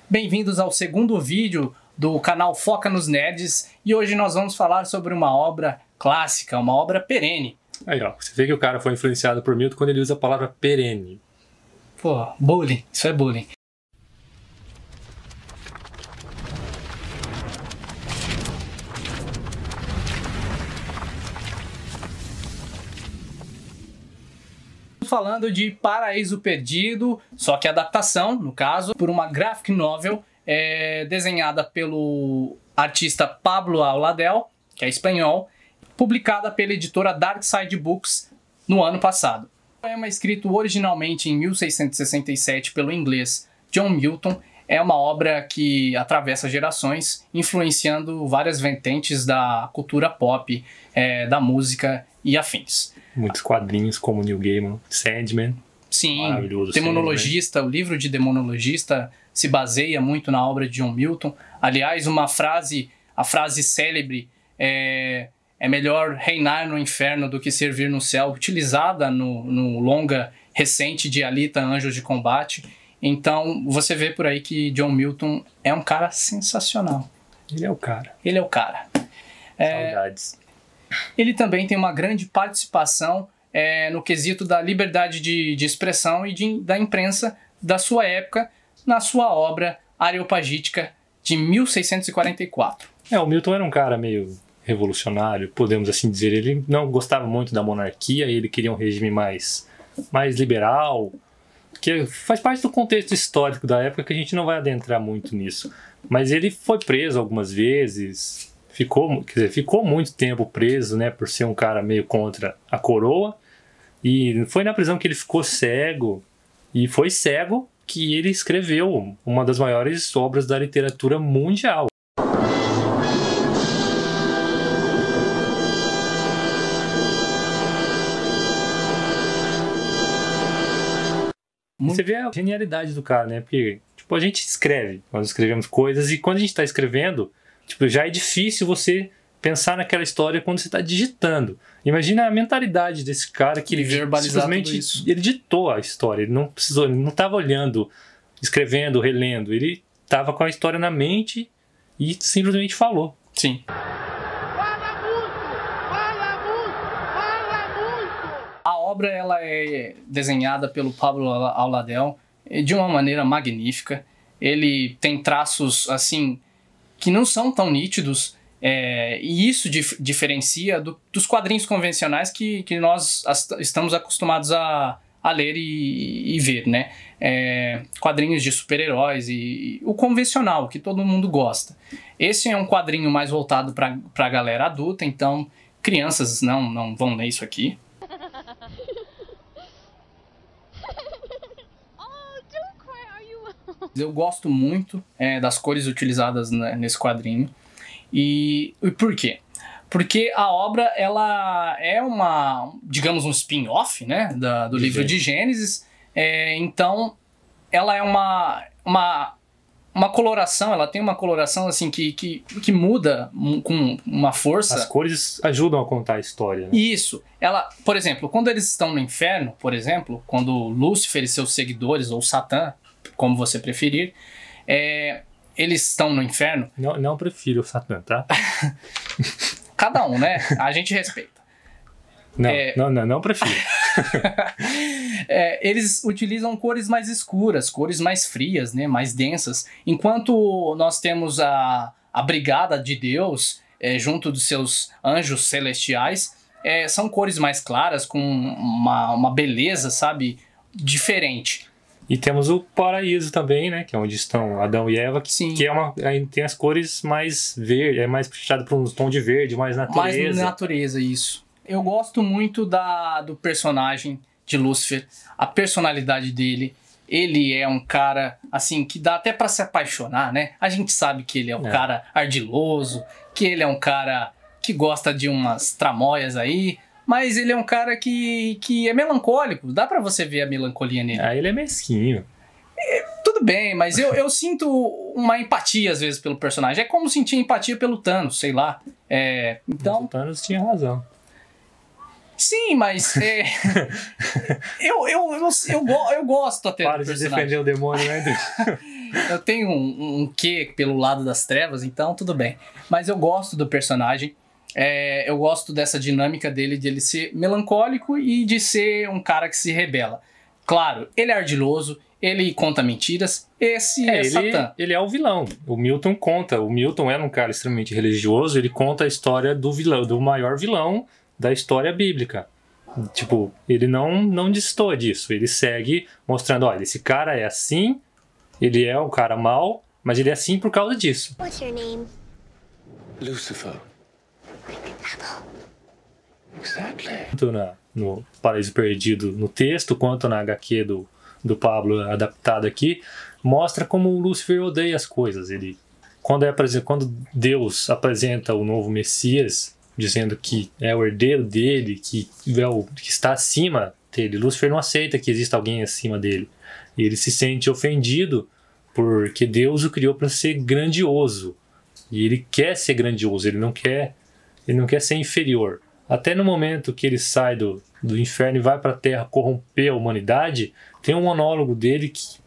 Bem-vindos ao segundo vídeo do canal Foca nos Nerds e hoje nós vamos falar sobre uma obra clássica, uma obra perene. Aí ó, você vê que o cara foi influenciado por Milton quando ele usa a palavra perene. Pô, bullying, isso é bullying. Falando de Paraíso Perdido, só que adaptação, no caso, por uma graphic novel desenhada pelo artista Pablo Auladell, que é espanhol, publicada pela editora Darkside Books no ano passado. O poema escrito originalmente em 1667 pelo inglês John Milton é uma obra que atravessa gerações, influenciando várias vertentes da cultura pop, da música e afins. Muitos quadrinhos como Neil Gaiman, Sandman. Sim, maravilhoso. Demonologista, o livro de Demonologista se baseia muito na obra de John Milton. Aliás, a frase célebre é melhor reinar no inferno do que servir no céu, utilizada no longa recente de Alita, Anjos de Combate. Então, você vê por aí que John Milton é um cara sensacional. Ele é o cara. Ele é o cara. Saudades. Ele também tem uma grande participação no quesito da liberdade de expressão e da imprensa da sua época, na sua obra Areopagítica, de 1644. O Milton era um cara meio revolucionário, podemos assim dizer. Ele não gostava muito da monarquia, ele queria um regime mais liberal, que faz parte do contexto histórico da época que a gente não vai adentrar muito nisso. Mas ele foi preso algumas vezes, ficou muito tempo preso, né, por ser um cara meio contra a coroa, e foi na prisão que ele ficou cego, e foi cego que ele escreveu uma das maiores obras da literatura mundial. Você vê a genialidade do cara, né? Porque tipo, a gente escreve, nós escrevemos coisas, e quando a gente está escrevendo, tipo, já é difícil você pensar naquela história quando você está digitando. Imagina a mentalidade desse cara que ele simplesmente ele ditou a história. Ele não precisou, ele não estava olhando, escrevendo, relendo. Ele estava com a história na mente e simplesmente falou. Sim. A obra ela é desenhada pelo Pablo Auladell de uma maneira magnífica. Ele tem traços assim que não são tão nítidos, e isso diferencia dos quadrinhos convencionais que nós estamos acostumados a ler e ver, né? Quadrinhos de super-heróis e o convencional, que todo mundo gosta. Esse é um quadrinho mais voltado para a galera adulta, então crianças não vão ler isso aqui. Eu gosto muito das cores utilizadas nesse quadrinho. E por quê? Porque a obra ela é digamos, um spin-off, né, do livro de Gênesis. Então, ela é uma coloração, ela tem uma coloração assim que muda com uma força. As cores ajudam a contar a história, né? Isso. Por exemplo, quando eles estão no inferno, por exemplo, quando Lúcifer e seus seguidores, ou Satã, como você preferir, eles estão no inferno. Não prefiro o Satã, tá? Cada um, né? A gente respeita. Não prefiro. Eles utilizam cores mais escuras, cores mais frias, né? Mais densas. Enquanto nós temos a brigada de Deus junto dos seus anjos celestiais, são cores mais claras, com uma beleza, sabe? Diferente. E temos o paraíso também, né? Que é onde estão Adão e Eva, que tem as cores mais verde, é mais puxado para um tom de verde, mais natureza. Mais natureza, isso. Eu gosto muito do personagem de Lúcifer, a personalidade dele. Ele é um cara, assim, que dá até para se apaixonar, né? A gente sabe que ele é um cara ardiloso, que ele é um cara que gosta de umas tramóias aí, mas ele é um cara que é melancólico. Dá pra você ver a melancolia nele. Ele é mesquinho. Tudo bem, mas eu sinto uma empatia às vezes pelo personagem. É como sentir empatia pelo Thanos, sei lá. Então, mas o Thanos tinha razão. Sim, mas eu gosto até do personagem. Para de defender o demônio, né, Andrew? Eu tenho um quê pelo lado das trevas, então tudo bem. Mas eu gosto do personagem. Eu gosto dessa dinâmica dele, de ele ser melancólico e de ser um cara que se rebela. Claro, ele é ardiloso, ele conta mentiras, esse é Satã. Ele é o vilão. O Milton conta. O Milton era um cara extremamente religioso, ele conta a história do vilão, do maior vilão da história bíblica. Tipo, ele não destoa disso. Ele segue mostrando, olha, esse cara é assim, ele é um cara mau, mas ele é assim por causa disso. What's your name? Lucifer. Exactly. Tanto no Paraíso Perdido no texto, quanto na HQ do Pablo adaptado aqui, mostra como o Lúcifer odeia as coisas. Quando Deus apresenta o novo Messias, dizendo que é o herdeiro dele, que está acima dele, Lúcifer não aceita que exista alguém acima dele. E ele se sente ofendido porque Deus o criou para ser grandioso. E ele quer ser grandioso, ele não quer ser inferior. Até no momento que ele sai do inferno e vai para a Terra corromper a humanidade, tem um monólogo dele que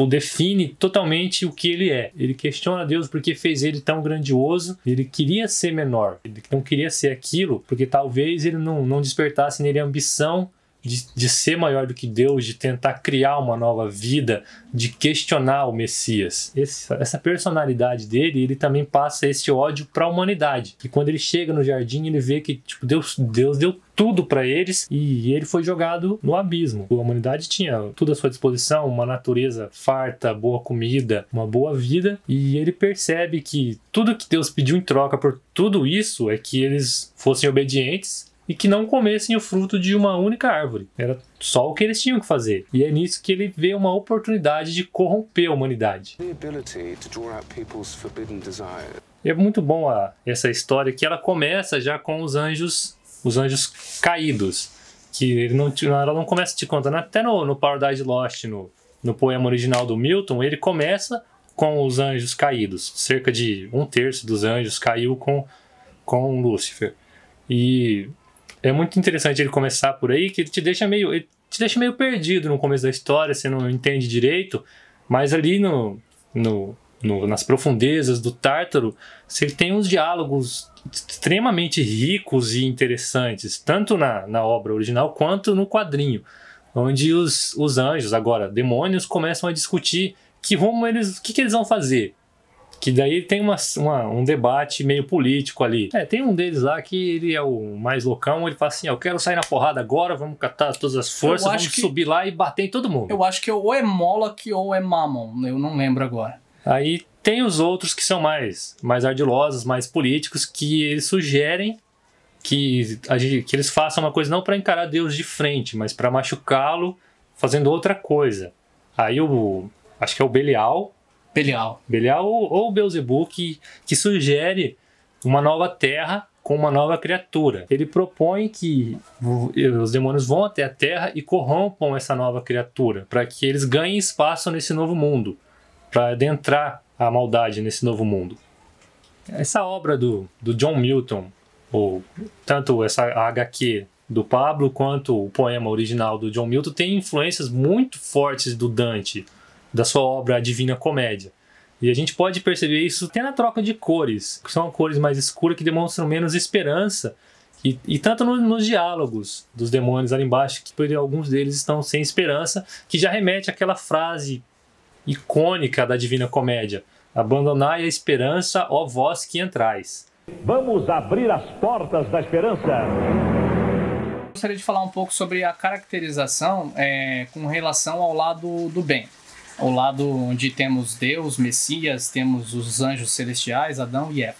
define totalmente o que ele é. Ele questiona Deus porque fez ele tão grandioso. Ele queria ser menor, ele não queria ser aquilo, porque talvez ele não despertasse nele a ambição de ser maior do que Deus, de tentar criar uma nova vida, de questionar o Messias. Essa personalidade dele, ele também passa esse ódio para a humanidade. E quando ele chega no jardim, ele vê que Deus deu tudo para eles e ele foi jogado no abismo. A humanidade tinha tudo à sua disposição, uma natureza farta, boa comida, uma boa vida, e ele percebe que tudo que Deus pediu em troca por tudo isso é que eles fossem obedientes e que não comessem o fruto de uma única árvore. Era só o que eles tinham que fazer. E é nisso que ele vê uma oportunidade de corromper a humanidade. E é muito bom essa história, que ela começa já com os anjos caídos. Que ela não começa te contando. Até no Paradise Lost, no poema original do Milton, ele começa com os anjos caídos. Cerca de 1/3 dos anjos caiu com Lúcifer. E é muito interessante ele começar por aí, que ele te deixa meio perdido no começo da história, você não entende direito, mas ali nas profundezas do Tártaro, você tem uns diálogos extremamente ricos e interessantes, tanto na obra original quanto no quadrinho, onde os anjos, agora demônios, começam a discutir o que eles vão fazer. Que daí tem um debate meio político ali. Tem um deles lá que ele é o mais loucão, ele fala assim, eu quero sair na porrada agora, vamos catar todas as forças, vamos subir lá e bater em todo mundo. Eu acho que ou é Moloch ou é Mammon, eu não lembro agora. Aí tem os outros que são mais ardilosos, mais políticos, que eles sugerem que eles façam uma coisa não para encarar Deus de frente, mas para machucá-lo fazendo outra coisa. Aí acho que é o Belial ou Beelzebub que sugere uma nova terra com uma nova criatura. Ele propõe que os demônios vão até a terra e corrompam essa nova criatura, para que eles ganhem espaço nesse novo mundo, para adentrar a maldade nesse novo mundo. Essa obra do John Milton, tanto essa HQ do Pablo quanto o poema original do John Milton, tem influências muito fortes do Dante, da sua obra A Divina Comédia. E a gente pode perceber isso até na troca de cores, que são cores mais escuras que demonstram menos esperança, e tanto nos diálogos dos demônios ali embaixo, que alguns deles estão sem esperança, que já remete àquela frase icônica da Divina Comédia: abandonai a esperança, ó vós que entrais. Vamos abrir as portas da esperança. Gostaria de falar um pouco sobre a caracterização com relação ao lado do bem. Ao lado onde temos Deus, Messias, temos os anjos celestiais, Adão e Eva.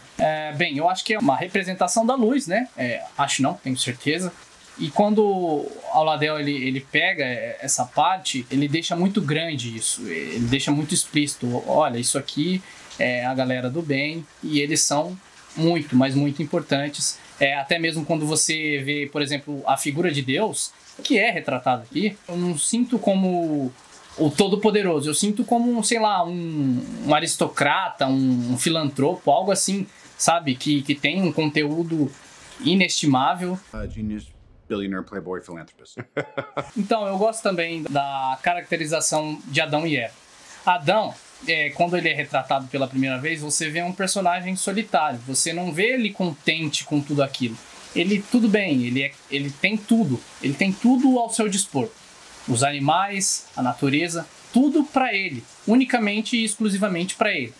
Bem, eu acho que é uma representação da luz, né? Acho não, tenho certeza. E quando Auladel ele pega essa parte, ele deixa muito grande isso. Ele deixa muito explícito. Olha, isso aqui é a galera do bem e eles são muito, mas muito importantes. Até mesmo quando você vê, por exemplo, a figura de Deus, que é retratada aqui, eu não sinto como o Todo-Poderoso, eu sinto como, sei lá, um aristocrata, um filantropo, algo assim, sabe? Que tem um conteúdo inestimável. Genius, billionaire, playboy, philanthropist. Então, eu gosto também da caracterização de Adão e Eva. Adão, quando ele é retratado pela primeira vez, você vê um personagem solitário. Você não vê ele contente com tudo aquilo. Ele, tudo bem, ele tem tudo. Ele tem tudo ao seu dispor. Os animais, a natureza, tudo para ele. Unicamente e exclusivamente para ele.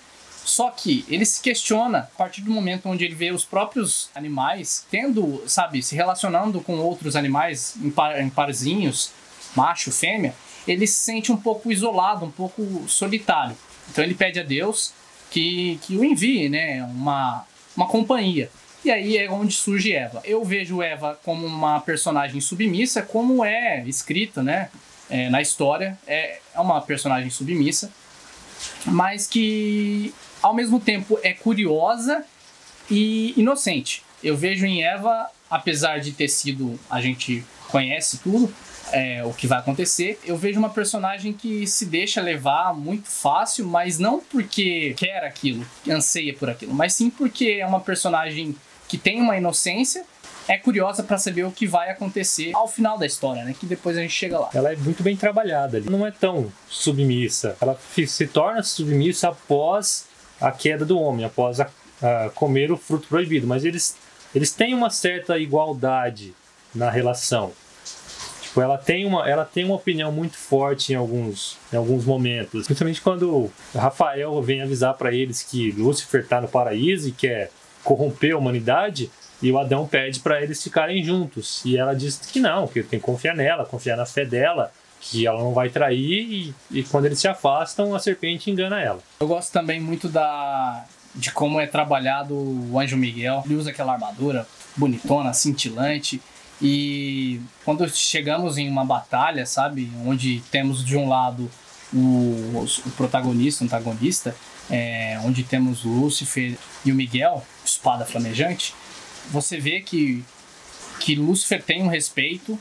Só que ele se questiona a partir do momento onde ele vê os próprios animais tendo, sabe, se relacionando com outros animais em parzinhos, macho, fêmea, ele se sente um pouco isolado, um pouco solitário. Então ele pede a Deus que o envie, né, uma companhia. E aí é onde surge Eva. Eu vejo Eva como uma personagem submissa, como é escrita, né, na história. É uma personagem submissa, mas que ao mesmo tempo é curiosa e inocente. Eu vejo em Eva, apesar de ter sido, a gente conhece tudo, o que vai acontecer, eu vejo uma personagem que se deixa levar muito fácil, mas não porque quer aquilo, anseia por aquilo, mas sim porque é uma personagem que tem uma inocência, é curiosa para saber o que vai acontecer ao final da história, né? Que depois a gente chega lá. Ela é muito bem trabalhada ali. Não é tão submissa. Ela se torna submissa após a queda do homem, após comer o fruto proibido. Mas eles têm uma certa igualdade na relação. Tipo, ela tem uma opinião muito forte em alguns momentos. Principalmente quando Rafael vem avisar para eles que Lúcifer está no paraíso e quer corromper a humanidade. E o Adão pede para eles ficarem juntos. E ela diz que não, que ele tem que confiar nela, confiar na fé dela, que ela não vai trair. E quando eles se afastam, a serpente engana ela. Eu gosto também muito de como é trabalhado o Anjo Miguel. Ele usa aquela armadura bonitona, cintilante. E quando chegamos em uma batalha, sabe? Onde temos de um lado o protagonista, o antagonista, onde temos o Lúcifer e o Miguel, espada flamejante. Você vê que Lúcifer tem um respeito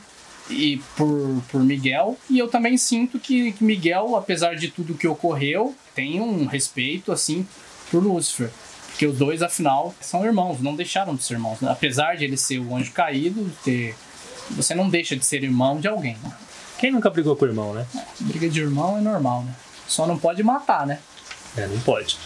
por Miguel, e eu também sinto que Miguel, apesar de tudo que ocorreu, tem um respeito assim por Lúcifer, porque os dois, afinal, são irmãos, não deixaram de ser irmãos, né? Apesar de ele ser o anjo caído, você não deixa de ser irmão de alguém, né? Quem nunca brigou com o irmão, né? Briga de irmão é normal, né? Só não pode matar, né? Não pode.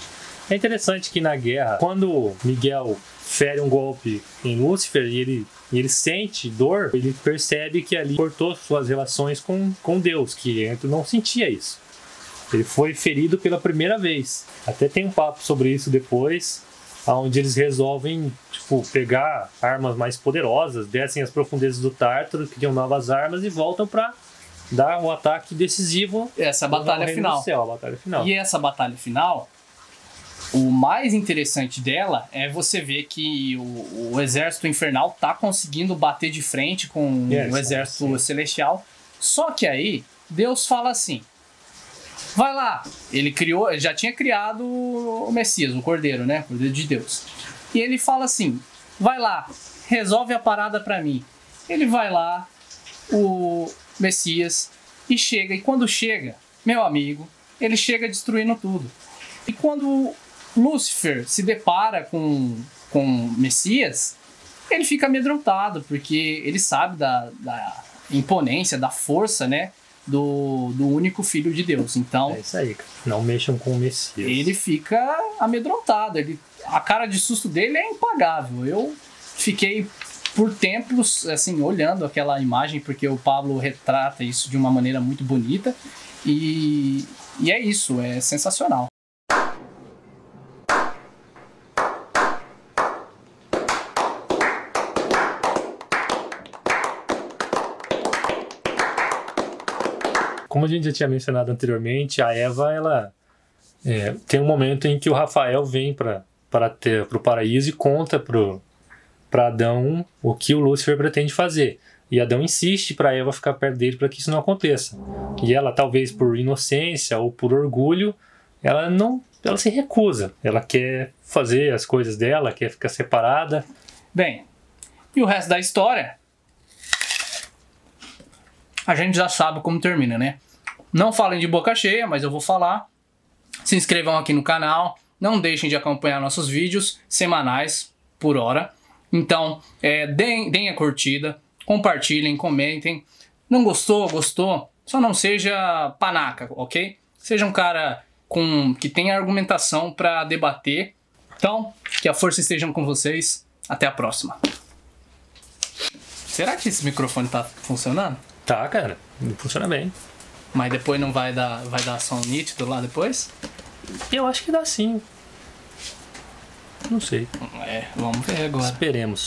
É interessante que na guerra, quando Miguel fere um golpe em Lúcifer e ele sente dor, ele percebe que ali cortou suas relações com Deus, que antes não sentia isso. Ele foi ferido pela primeira vez. Até tem um papo sobre isso depois, onde eles resolvem pegar armas mais poderosas, descem as profundezas do Tártaro, criam novas armas e voltam para dar o ataque decisivo. Essa batalha final. A batalha final. E essa batalha final, o mais interessante dela é você ver que o exército infernal tá conseguindo bater de frente com o exército celestial. Só que aí, Deus fala assim, vai lá. Ele já tinha criado o Messias, o Cordeiro, né? O Cordeiro de Deus. E ele fala assim, vai lá, resolve a parada pra mim. Ele vai lá, o Messias, e chega. E quando chega, meu amigo, ele chega destruindo tudo. E quando Lúcifer se depara com Messias, ele fica amedrontado, porque ele sabe da imponência, da força, né, do único Filho de Deus. Então, é isso aí, não mexam com o Messias. Ele fica amedrontado, a cara de susto dele é impagável. Eu fiquei por tempos assim olhando aquela imagem, porque o Pablo retrata isso de uma maneira muito bonita, e é isso, é sensacional. Como a gente já tinha mencionado anteriormente, a Eva, ela tem um momento em que o Rafael vem para o paraíso e conta para Adão o que o Lúcifer pretende fazer. E Adão insiste para Eva ficar perto dele para que isso não aconteça. E ela, talvez por inocência ou por orgulho, ela se recusa. Ela quer fazer as coisas dela, quer ficar separada. Bem, e o resto da história, a gente já sabe como termina, né? Não falem de boca cheia, mas eu vou falar. Se inscrevam aqui no canal. Não deixem de acompanhar nossos vídeos semanais por hora. Então, deem a curtida, compartilhem, comentem. Não gostou? Só não seja panaca, ok? Seja um cara que tenha argumentação para debater. Então, que a força esteja com vocês. Até a próxima. Será que esse microfone tá funcionando? Tá, cara. Funciona bem. Mas depois não vai dar som nítido lá depois? Eu acho que dá sim. Não sei. Vamos ver agora. Esperemos.